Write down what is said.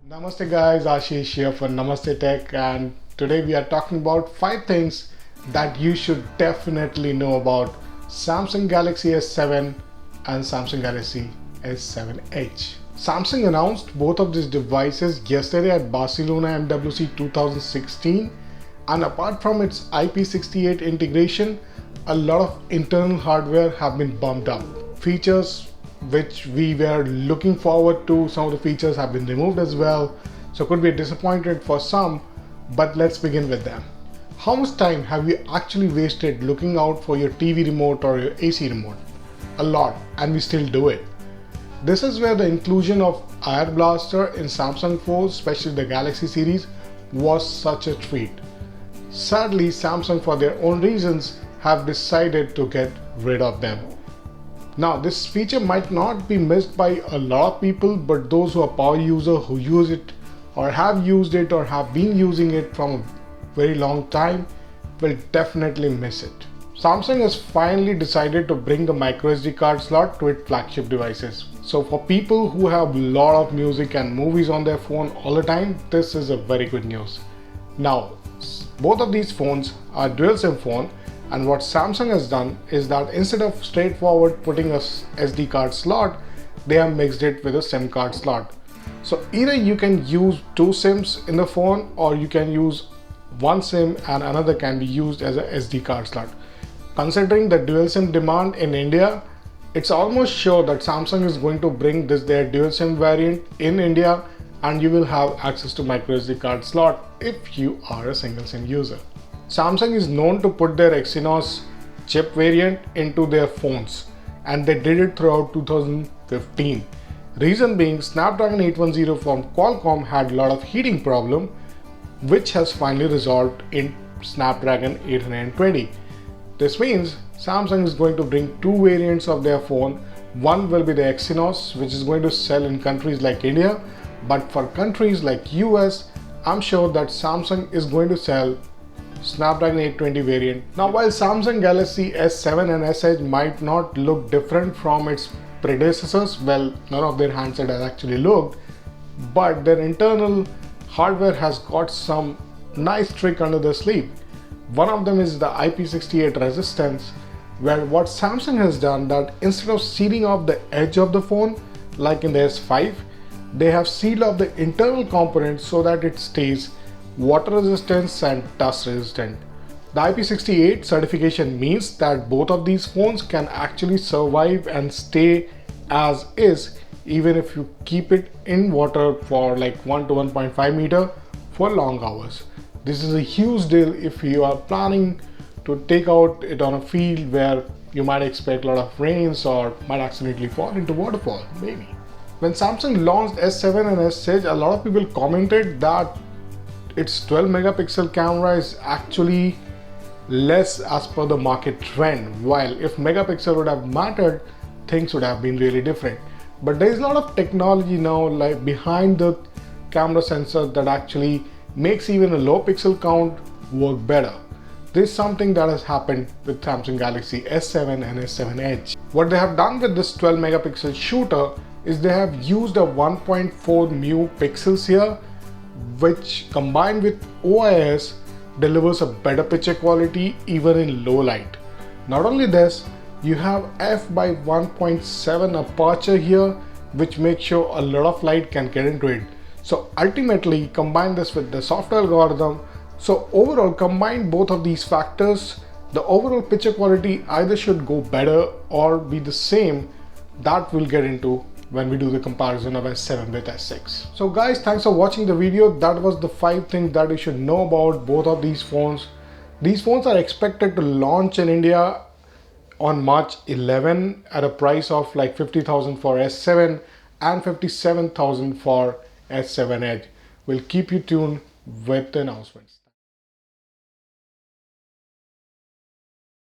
Namaste guys, Ashish here for Namaste Tech, and today we are talking about 5 things that you should definitely know about Samsung Galaxy S7 and Samsung Galaxy S7 Edge. Samsung announced both of these devices yesterday at Barcelona MWC 2016, and apart from its IP68 integration, a lot of internal hardware have been bumped up. Features which we were looking forward to, some of the features have been removed as well, so could be disappointed for some, but let's begin with them. How much time have you actually wasted looking out for your TV remote or your AC remote? A lot, and we still do it. This is where the inclusion of Air Blaster in Samsung phones, especially the Galaxy series, was such a treat. Sadly, Samsung, for their own reasons, have decided to get rid of them. Now, this feature might not be missed by a lot of people, but those who are power users who use it or have used it or have been using it from a very long time will definitely miss it. Samsung has finally decided to bring the microSD card slot to its flagship devices. So for people who have a lot of music and movies on their phone all the time, this is a very good news. Now, both of these phones are dual SIM phone, and what Samsung has done is that instead of straightforward putting a SD card slot, they have mixed it with a SIM card slot. So either you can use 2 SIMs in the phone, or you can use one SIM and another can be used as a SD card slot. Considering the dual SIM demand in India, it's almost sure that Samsung is going to bring their dual SIM variant in India, and you will have access to microSD card slot if you are a single SIM user. Samsung is known to put their Exynos chip variant into their phones, and they did it throughout 2015. Reason being, Snapdragon 810 from Qualcomm had a lot of heating problem, which has finally resolved in Snapdragon 820. This means Samsung is going to bring 2 variants of their phone. One will be the Exynos, which is going to sell in countries like India, but for countries like US, I'm sure that Samsung is going to sell Snapdragon 820 variant. Now, while Samsung Galaxy S7 and S Edge might not look different from its predecessors, well, none of their handsets has actually looked, but their internal hardware has got some nice trick under the sleeve. One of them is the IP68 resistance, where what Samsung has done that instead of sealing off the edge of the phone like in the S5, they have sealed off the internal components so that it stays water resistant and dust resistant. The IP68 certification means that both of these phones can actually survive and stay as is even if you keep it in water for like 1 to 1.5 meter for long hours. This is a huge deal if you are planning to take out it on a field where you might expect a lot of rains or might accidentally fall into waterfall, maybe. When Samsung launched S7 and S Edge, a lot of people commented that its 12 megapixel camera is actually less as per the market trend, while if megapixel would have mattered, things would have been really different. But there is a lot of technology now like behind the camera sensor that actually makes even a low pixel count work better. This is something that has happened with Samsung Galaxy S7 and S7 Edge. What they have done with this 12 megapixel shooter is they have used a 1.4 mu pixels here, which combined with OIS delivers a better picture quality even in low light. Not only this, you have f by 1.7 aperture here, which makes sure a lot of light can get into it. So ultimately combine this with the software algorithm. So overall, combine both of these factors, the overall picture quality either should go better or be the same. That we'll get into when we do the comparison of S7 with S6. So guys, thanks for watching the video. That was the 5 things that you should know about both of these phones. These phones are expected to launch in India on March 11 at a price of like 50,000 for S7 and 57,000 for S7 Edge. We'll keep you tuned with the announcements.